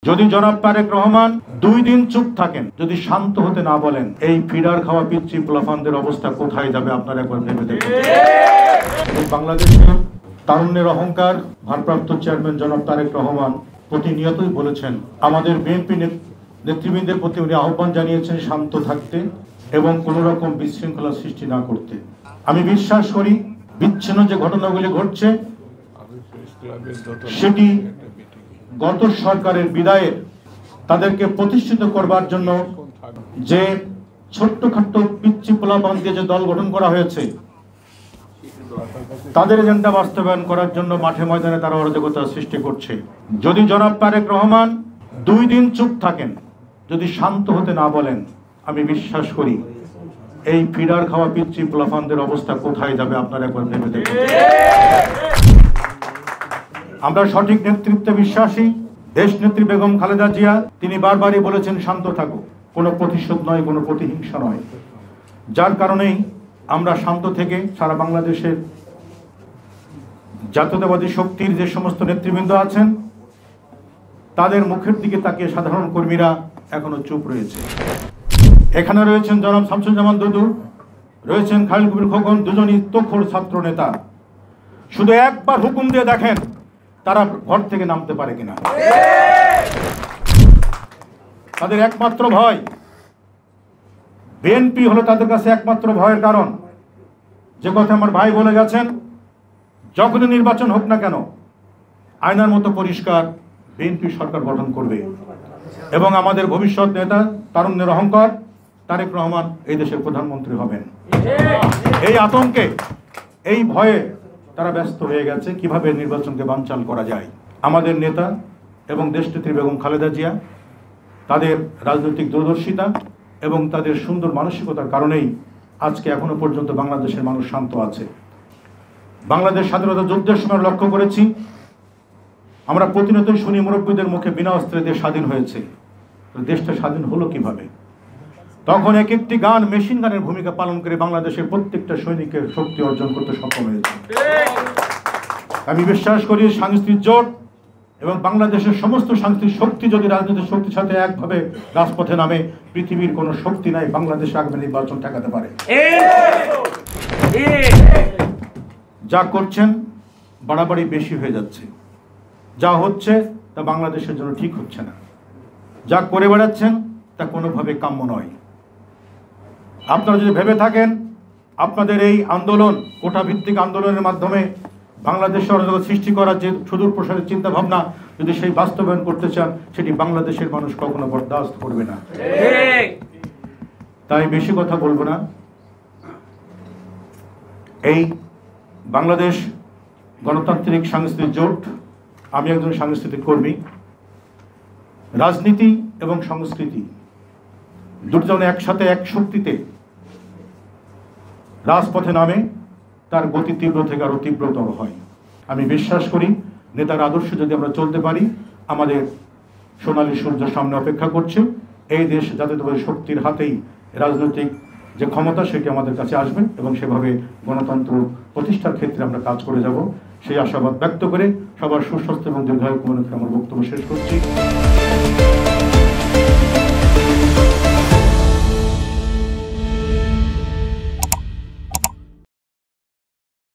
যদি জনাব তারেক রহমান 2 দিন চুপ থাকেন, যদি শান্ত হতে না বলেন, এই ফিডার খাওয়া পিচ্চি পোলাপানদের অবস্থা কোথায় যাবে আপনারা একবার ভেবে দেখুন। বাংলাদেশের তারুণ্যের অহংকার ভারপ্রাপ্ত চেয়ারম্যান জনাব তারেক রহমান প্রতিনিয়তই বলেছেন, আমাদের বিএনপি নেতৃবৃন্দের প্রতি উনি আহ্বান জানিয়েছেন শান্ত থাকতে এবং কোন রকম বিশৃঙ্খলা সৃষ্টি না করতে। আমি বিশ্বাস করি বিচ্ছিন্ন যে ঘটনাগুলি ঘটছে সেটি গত সরকারের বিদায়ের তাদেরকে প্রতিষ্ঠিত করবার জন্য যে ছোট্টখাট্ট পিচ্চি পোলাপান দিয়ে যে দল গঠন করা হয়েছে তাদের এজেন্ডা বাস্তবায়ন করার জন্য মাঠে ময়দানে তারা অরাজকতা সৃষ্টি করছে। যদি জনাব তারেক রহমান 2 দিন চুপ থাকেন, যদি শান্ত হতে না বলেন, আমি বিশ্বাস করি এই ফিডার খাওয়া পিচ্চি পোলাপানদের অবস্থা কোথায় যাবে আপনারা একবার ভেবে দেখুন। আমরা সঠিক নেতৃত্বে বিশ্বাসী। দেশ নেত্রী বেগম খালেদা জিয়া তিনি বারবারই বলেছেন শান্ত থাকো, কোনো প্রতিশোধ নয়, কোনো প্রতিহিংসা নয়। যার কারণেই আমরা শান্ত থেকে সারা বাংলাদেশের জাতীয়তাবাদী শক্তির যে সমস্ত নেতৃবৃন্দ আছেন তাদের মুখের দিকে তাকিয়ে সাধারণ কর্মীরা এখনো চুপ রয়েছে। এখানে রয়েছেন জনাব শামসুজ্জামান দুদু, রয়েছেন খালিল কবির খোকন, দুজনই তোখর ছাত্র নেতা। শুধু একবার হুকুম দিয়ে দেখেন তারা ঘর থেকে নামতে পারে কিনা। তাদের একমাত্র ভয় বিএনপি হলো তাদের কাছে একমাত্র ভয়ের কারণ। যে কথা আমার ভাই বলে গেছেন, যখনই নির্বাচন হোক না কেন আয়নার মতো পরিষ্কার বিএনপি সরকার গঠন করবে এবং আমাদের ভবিষ্যৎ নেতা তারুণ্যের অহংকার তারেক রহমান এই দেশের প্রধানমন্ত্রী হবেন। এই আতঙ্কে, এই ভয়ে তারা ব্যস্ত হয়ে গেছে কিভাবে নির্বাচনকে বানচাল করা যায়। আমাদের নেতা এবং দেশনেত্রী বেগম খালেদা জিয়া তাদের রাজনৈতিক দূরদর্শিতা এবং তাদের সুন্দর মানসিকতার কারণেই আজকে এখনো পর্যন্ত বাংলাদেশের মানুষ শান্ত আছে। বাংলাদেশ স্বাধীনতা যুদ্ধের সময় লক্ষ্য করেছি, আমরা প্রতিনিয়তই শুনি মুরব্বীদের মুখে বিনা অস্ত্রে দেশ স্বাধীন হয়েছে। দেশটা স্বাধীন হলো কিভাবে? তখন এক একটি গান মেশিন গানের ভূমিকা পালন করে বাংলাদেশের প্রত্যেকটা সৈনিকের শক্তি অর্জন করতে সক্ষম হয়েছে। আমি বিশ্বাস করি সাংস্কৃতিক জোট এবং বাংলাদেশের সমস্ত সাংস্কৃতিক শক্তি যদি রাজনৈতিক শক্তির সাথে একভাবে রাজপথে নামে, পৃথিবীর কোনো শক্তি নাই বাংলাদেশে আগামী নির্বাচন ঠেকাতে পারে। যা করছেন বাড়াবাড়ি বেশি হয়ে যাচ্ছে। যা হচ্ছে তা বাংলাদেশের জন্য ঠিক হচ্ছে না। যা করে বেড়াচ্ছেন তা কোনোভাবে কাম্য নয়। আপনারা যদি ভেবে থাকেন আপনাদের এই আন্দোলন কোটা ভিত্তিক আন্দোলনের মাধ্যমে বাংলাদেশে অরাজকতা সৃষ্টি করার যে সুদূর প্রসারের চিন্তা ভাবনা যদি সেই বাস্তবায়ন করতে চান, সেটি বাংলাদেশের মানুষ কখনো বরদাস্ত করবে না। তাই বেশি কথা বলবো না। এই বাংলাদেশ গণতান্ত্রিক সাংস্কৃতিক জোট, আমি একজন সাংস্কৃতিক কর্মী। রাজনীতি এবং সংস্কৃতি দুটো যখন একসাথে এক শক্তিতে রাজপথে নামে তার গতি তীব্র থেকে আরো তীব্রতর হয়। আমি বিশ্বাস করি নেতার আদর্শ যদি আমরা চলতে পারি, আমাদের সোনালী সূর্য সামনে অপেক্ষা করছে। এই দেশ জাতীয়তাবাদী শক্তির হাতেই রাজনৈতিক যে ক্ষমতা সেটি আমাদের কাছে আসবে এবং সেভাবে গণতন্ত্র প্রতিষ্ঠার ক্ষেত্রে আমরা কাজ করে যাব, সেই আশাবাদ ব্যক্ত করে সবার সুস্বাস্থ্য এবং দীর্ঘায়ু কামনা করে আমার বক্তব্য শেষ করছি।